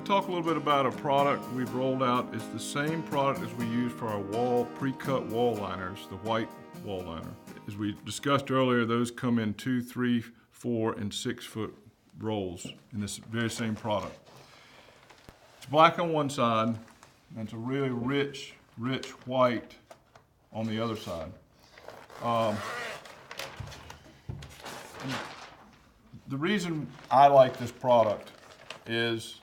talk a little bit about a product we've rolled out. It's the same product as we use for our pre-cut wall liners, the white wall liner. As we discussed earlier, those come in 2, 3, 4, and 6 foot rolls in this very same product. It's black on one side, and it's a really rich white on the other side. The reason I like this product is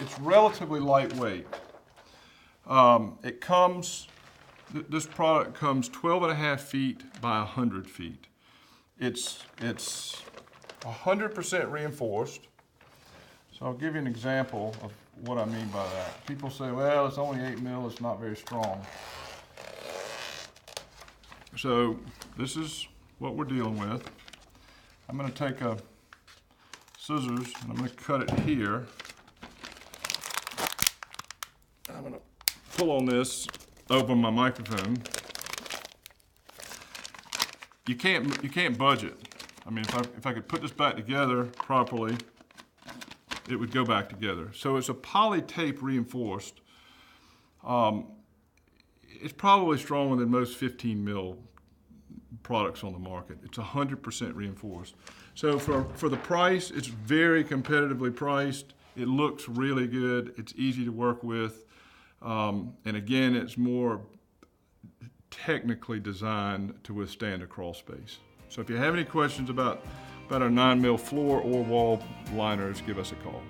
it's relatively lightweight. This product comes 12.5 feet by 100 feet. It's 100% reinforced. So I'll give you an example of what I mean by that. People say, well, it's only 8 mil, it's not very strong. So this is what we're dealing with. I'm going to take a scissors and I'm going to cut it here. I'm going to pull on this over my microphone. You can't budge it. I mean, if I could put this back together properly, it would go back together. So it's a poly tape reinforced. It's probably stronger than most 15 mil products on the market. It's 100% reinforced. So for the price, it's very competitively priced. It looks really good. It's easy to work with. And again, it's more technically designed to withstand a crawl space. So if you have any questions about our 9 mil floor or wall liners, give us a call.